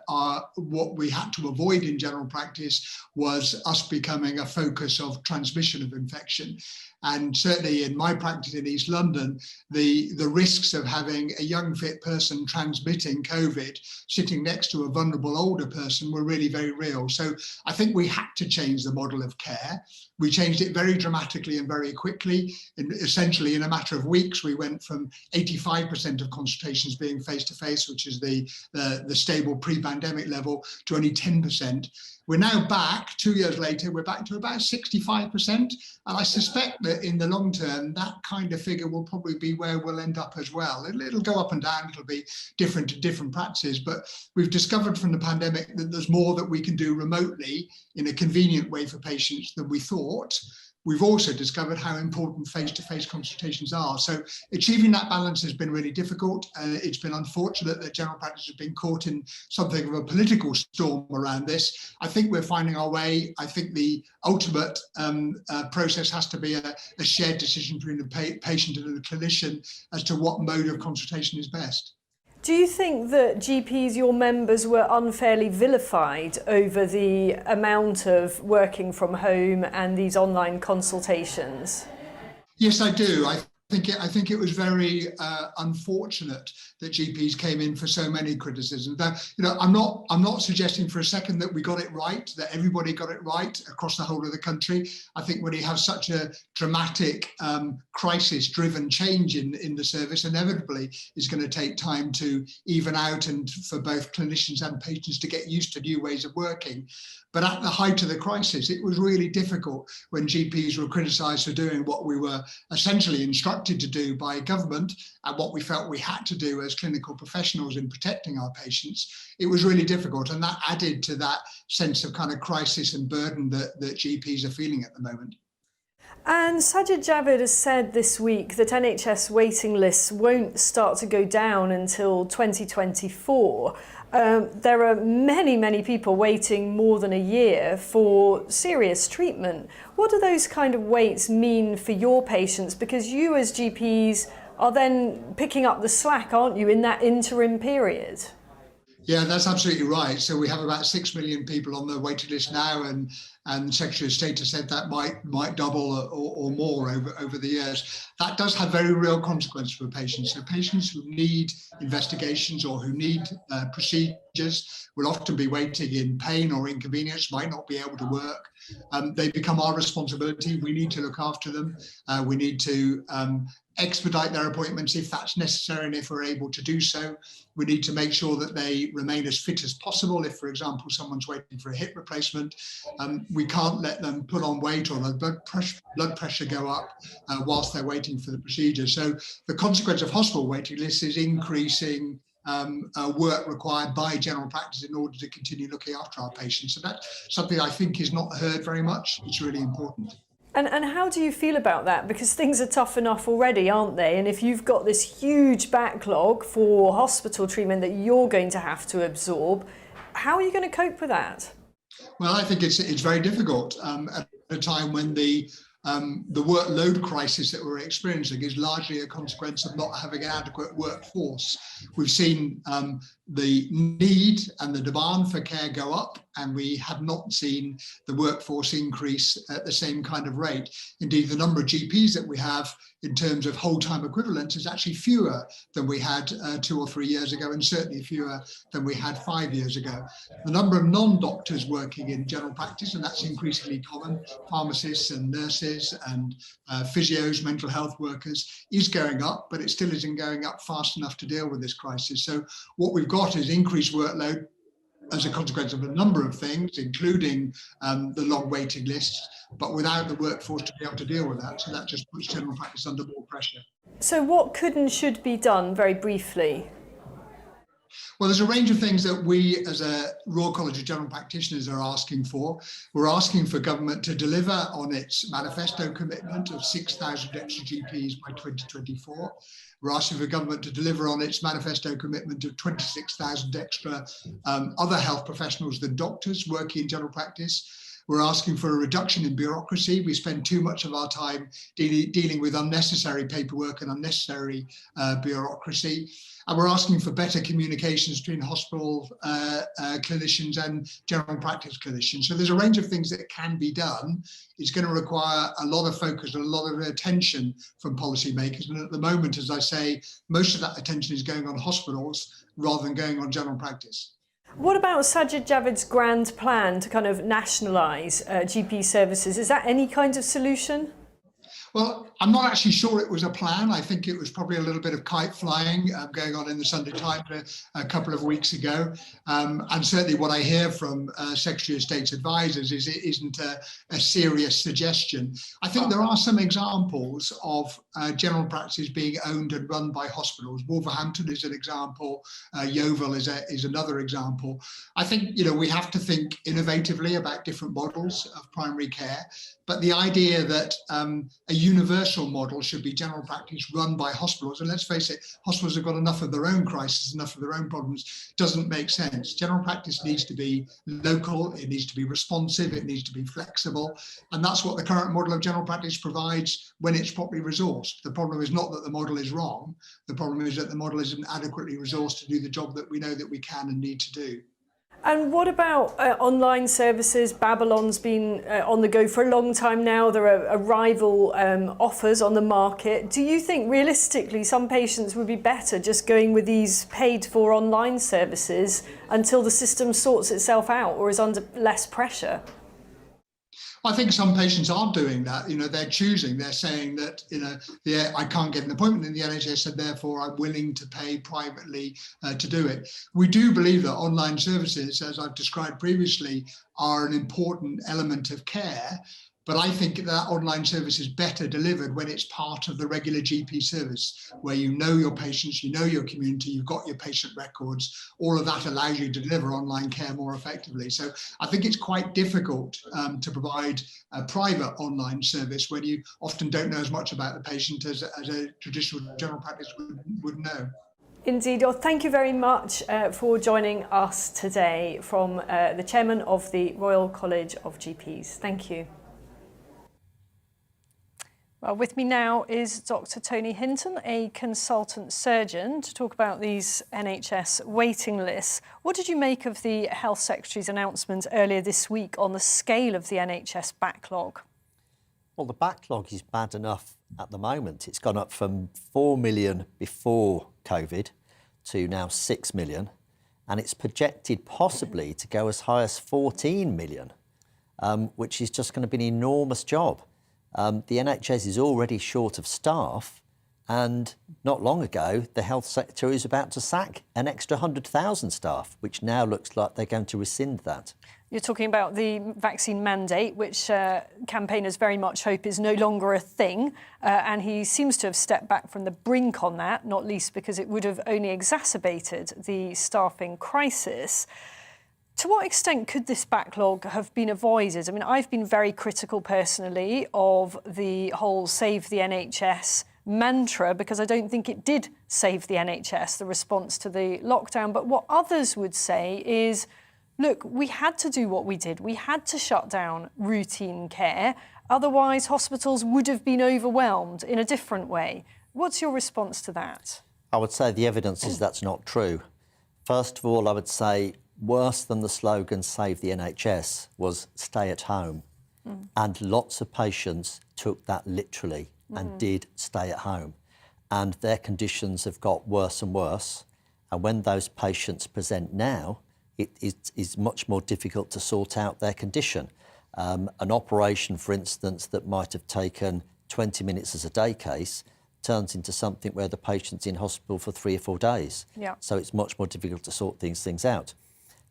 what we had to avoid in general practice was us becoming a focus of transmission of infection. And certainly in my practice in East London, the risks of having a young fit person transmitting COVID sitting next to a vulnerable older person were really very real. So I think we had to change the model of care. We changed it very dramatically and very quickly. Essentially in a matter of weeks, we went from 85% of consultations being face-to-face, which is the stable pre-pandemic level, to only 10%. We're now back, 2 years later, we're back to about 65%. And I suspect that in the long term, that kind of figure will probably be where we'll end up as well. It'll go up and down, it'll be different to different practices, but we've discovered from the pandemic that there's more that we can do remotely in a convenient way for patients than we thought. We've also discovered how important face-to-face consultations are. So achieving that balance has been really difficult. It's been unfortunate that general practice has been caught in something of a political storm around this. I think we're finding our way. I think the ultimate process has to be a shared decision between the patient and the clinician as to what mode of consultation is best. Do you think that GPs, your members, were unfairly vilified over the amount of working from home and these online consultations? Yes, I do. I think it was very unfortunate that GPs came in for so many criticisms. Now, I'm not suggesting for a second that we got it right, that everybody got it right across the whole of the country. I think when you have such a dramatic crisis-driven change in the service, inevitably it's going to take time to even out and for both clinicians and patients to get used to new ways of working. But at the height of the crisis, it was really difficult when GPs were criticised for doing what we were essentially instructed to do by government and what we felt we had to do as clinical professionals in protecting our patients. It was really difficult, and that added to that sense of kind of crisis and burden that GPs are feeling at the moment. And Sajid Javid has said this week that NHS waiting lists won't start to go down until 2024. There are many people waiting more than a year for serious treatment. What do those kind of waits mean for your patients? Because you as GPs are then picking up the slack, aren't you, in that interim period? Yeah, that's absolutely right. So we have about 6 million people on the waiting list now, and the Secretary of State has said that might double or more over the years. That does have very real consequences for patients. So patients who need investigations or who need procedures will often be waiting in pain or inconvenience, might not be able to work. They become our responsibility. We need to look after them. We need to expedite their appointments if that's necessary and if we're able to do so. We need to make sure that they remain as fit as possible. If, for example, someone's waiting for a hip replacement, we can't let them put on weight or the blood pressure go up whilst they're waiting for the procedure. So the consequence of hospital waiting lists is increasing work required by general practice in order to continue looking after our patients. So that's something I think is not heard very much. It's really important. And how do you feel about that? Because things are tough enough already, aren't they? And if you've got this huge backlog for hospital treatment that you're going to have to absorb, how are you going to cope with that? Well, I think it's very difficult at a time when the workload crisis that we're experiencing is largely a consequence of not having an adequate workforce. We've seen the need and the demand for care go up, and we have not seen the workforce increase at the same kind of rate. Indeed, the number of GPs that we have in terms of whole-time equivalents is actually fewer than we had 2 or 3 years ago, and certainly fewer than we had 5 years ago. The number of non-doctors working in general practice, and that's increasingly common, pharmacists and nurses and physios, mental health workers, is going up, but it still isn't going up fast enough to deal with this crisis. So what we've got is increased workload as a consequence of a number of things, including the long waiting lists, but without the workforce to be able to deal with that. So that just puts general practice under more pressure. So what could and should be done, very briefly? Well, there's a range of things that we as a Royal College of General Practitioners are asking for. We're asking for government to deliver on its manifesto commitment of 6,000 extra GPs by 2024. We're asking for government to deliver on its manifesto commitment of 26,000 extra other health professionals than doctors working in general practice. We're asking for a reduction in bureaucracy. We spend too much of our time dealing with unnecessary paperwork and unnecessary bureaucracy. And we're asking for better communications between hospital clinicians and general practice clinicians. So there's a range of things that can be done. It's going to require a lot of focus and a lot of attention from policymakers. And at the moment, as I say, most of that attention is going on hospitals rather than going on general practice. What about Sajid Javid's grand plan to kind of nationalise GP services? Is that any kind of solution? Well, I'm not actually sure it was a plan. I think it was probably a little bit of kite flying going on in the Sunday Times a couple of weeks ago. And certainly what I hear from Secretary of State's advisors is it isn't a serious suggestion. I think there are some examples of general practice being owned and run by hospitals. Wolverhampton is an example. Yeovil is another example. I think, we have to think innovatively about different models of primary care. But the idea that a universal model should be general practice run by hospitals, and let's face it, hospitals have got enough of their own crises, enough of their own problems, doesn't make sense. General practice needs to be local, it needs to be responsive, it needs to be flexible, and that's what the current model of general practice provides when it's properly resourced. The problem is not that the model is wrong, the problem is that the model isn't adequately resourced to do the job that we know that we can and need to do. And what about online services? Babylon's been on the go for a long time now. There are rival offers on the market. Do you think realistically some patients would be better just going with these paid for online services until the system sorts itself out or is under less pressure? I think some patients are doing that. They're choosing. They're saying that, I can't get an appointment in the NHS and therefore I'm willing to pay privately to do it. We do believe that online services, as I've described previously, are an important element of care. But I think that online service is better delivered when it's part of the regular GP service, where you know your patients, you know your community, you've got your patient records. All of that allows you to deliver online care more effectively. So I think it's quite difficult to provide a private online service when you often don't know as much about the patient as a traditional general practice would know. Indeed. Well, thank you very much for joining us today from the chairman of the Royal College of GPs. Thank you. Well, with me now is Dr. Tony Hinton, a consultant surgeon, to talk about these NHS waiting lists. What did you make of the Health Secretary's announcement earlier this week on the scale of the NHS backlog? Well, the backlog is bad enough at the moment. It's gone up from 4 million before COVID to now 6 million, and it's projected possibly to go as high as 14 million, which is just going to be an enormous job. The NHS is already short of staff, And not long ago, the health secretary was about to sack an extra 100,000 staff, which now looks like they're going to rescind that. You're talking about the vaccine mandate, which campaigners very much hope is no longer a thing. And he seems to have stepped back from the brink on that, not least because it would have only exacerbated the staffing crisis. To what extent could this backlog have been avoided? I mean, I've been very critical personally of the whole save the NHS mantra because I don't think it did save the NHS, the response to the lockdown. But what others would say is, look, we had to do what we did. We had to shut down routine care. Otherwise, hospitals would have been overwhelmed in a different way. What's your response to that? I would say the evidence is that's not true. First of all, I would say worse than the slogan Save the NHS was stay at home. And lots of patients took that literally and did stay at home. And their conditions have got worse and worse. And when those patients present now, it is much more difficult to sort out their condition. An operation, for instance, that might have taken 20 minutes as a day case turns into something where the patient's in hospital for 3 or 4 days. Yeah. So it's much more difficult to sort things out.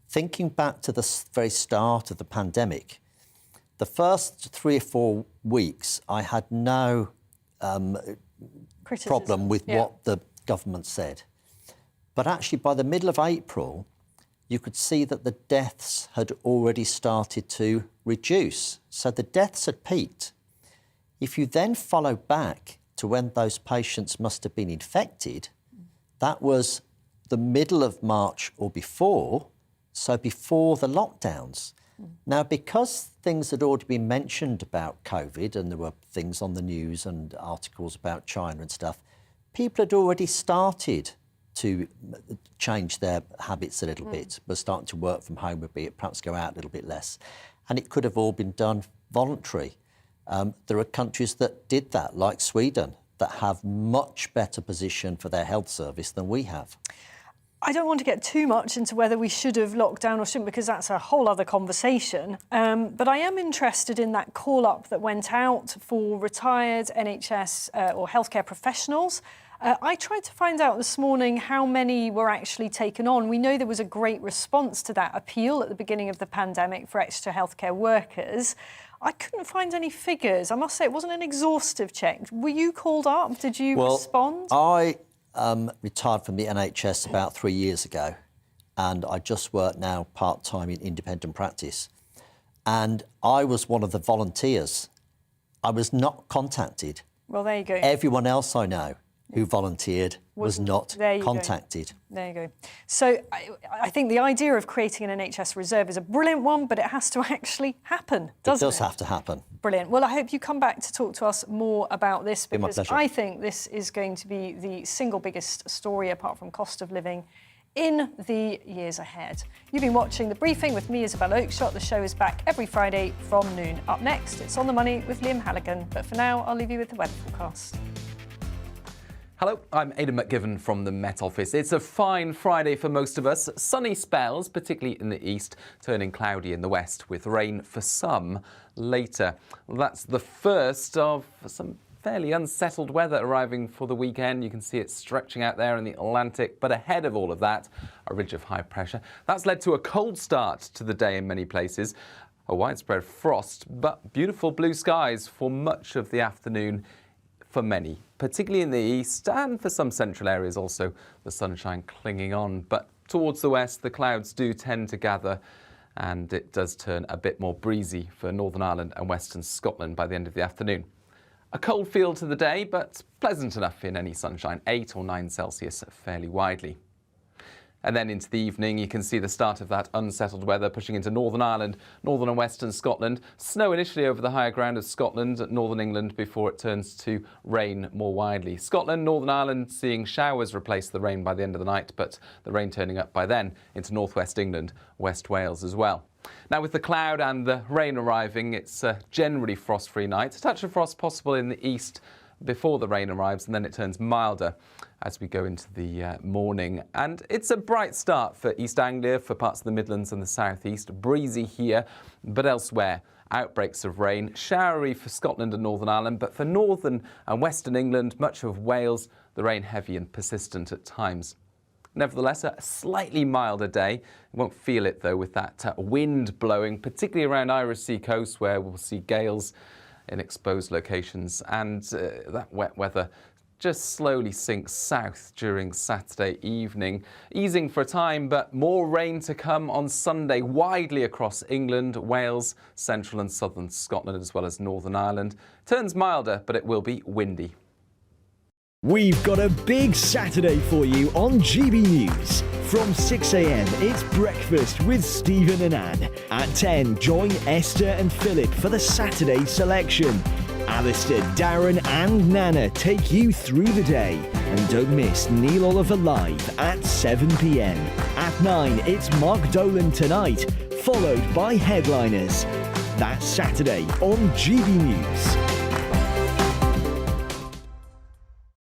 Thinking back to the very start of the pandemic, the first 3 or 4 weeks, I had no problem with what the government said. But actually, by the middle of April, you could see that the deaths had already started to reduce. So the deaths had peaked. If you then follow back to when those patients must have been infected, that was the middle of March or before, so before the lockdowns. Now, because things had already been mentioned about COVID and there were things on the news and articles about China and stuff, people had already started to change their habits a little bit, were starting to work from home a bit, perhaps go out a little bit less. And it could have all been done voluntary. There are countries that did that, like Sweden, that have much better position for their health service than we have. I don't want to get too much into whether we should have locked down or shouldn't, because that's a whole other conversation. But I am interested in that call-up that went out for retired NHS or healthcare professionals. I tried to find out this morning how many were actually taken on. We know there was a great response to that appeal at the beginning of the pandemic for extra healthcare workers. I couldn't find any figures. I must say it wasn't an exhaustive check. Were you called up? Did you respond? I retired from the NHS about 3 years ago, and I just work now part-time in independent practice. And I was one of the volunteers. I was not contacted. Well, there you go. Everyone else I know who volunteered was not contacted. There you go. So I think the idea of creating an NHS reserve is a brilliant one, but it has to actually happen, doesn't it? It does have to happen. Brilliant. Well, I hope you come back to talk to us more about this, Be my because pleasure. I think this is going to be the single biggest story, apart from cost of living, in the years ahead. You've been watching The Briefing with me, Isabel Oakeshott. The show is back every Friday from noon. Up next, it's On the Money with Liam Halligan. But for now, I'll leave you with the weather forecast. Hello, I'm Aidan McGivern from the Met Office. It's a fine Friday for most of us. Sunny spells, particularly in the east, turning cloudy in the west, with rain for some later. Well, that's the first of some fairly unsettled weather arriving for the weekend. You can see it stretching out there in the Atlantic, but ahead of all of that, a ridge of high pressure. That's led to a cold start to the day in many places. A widespread frost, but beautiful blue skies for much of the afternoon for many, particularly in the east, and for some central areas also, the sunshine clinging on. But towards the west, the clouds do tend to gather, and it does turn a bit more breezy for Northern Ireland and Western Scotland by the end of the afternoon. A cold feel to the day, but pleasant enough in any sunshine, 8 or 9 Celsius fairly widely. And then into the evening, you can see the start of that unsettled weather pushing into Northern Ireland, Northern and Western Scotland. Snow initially over the higher ground of Scotland, Northern England, before it turns to rain more widely. Scotland, Northern Ireland seeing showers replace the rain by the end of the night, but the rain turning up by then into northwest England, West Wales as well. Now, with the cloud and the rain arriving, it's a generally frost-free night. A touch of frost possible in the east before the rain arrives, and then it turns milder as we go into the morning. And it's a bright start for East Anglia, for parts of the Midlands and the southeast. Breezy here, but elsewhere Outbreaks of rain, showery for Scotland and Northern Ireland, but for northern and western England, much of Wales, the rain heavy and persistent at times. Nevertheless, a slightly milder day. You won't feel it, though, with that wind blowing, particularly around Irish Sea coast, where we'll see gales in exposed locations. And that wet weather just slowly sinks south during Saturday evening, easing for a time, but more rain to come on Sunday widely across England, Wales, central and southern Scotland, as well as Northern Ireland. Turns milder, but it will be windy. We've got a big Saturday for you on GB News. From 6 a.m, it's breakfast with Stephen and Anne. At 10, join Esther and Philip for the Saturday selection. Alistair, Darren and Nana take you through the day. And don't miss Neil Oliver Live at 7 p.m. At 9, it's Mark Dolan Tonight, followed by Headliners. That's Saturday on GB News.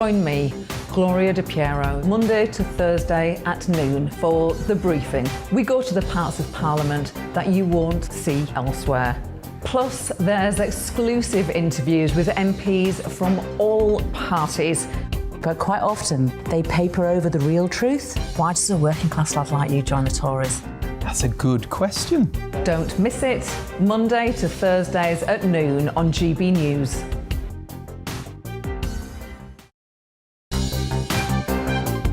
Join me, Gloria De Piero, Monday to Thursday at noon for The Briefing. We go to the parts of Parliament that you won't see elsewhere. Plus, there's exclusive interviews with MPs from all parties. But quite often, they paper over the real truth. Why does a working class lad like you join the Tories? That's a good question. Don't miss it, Monday to Thursdays at noon on GB News.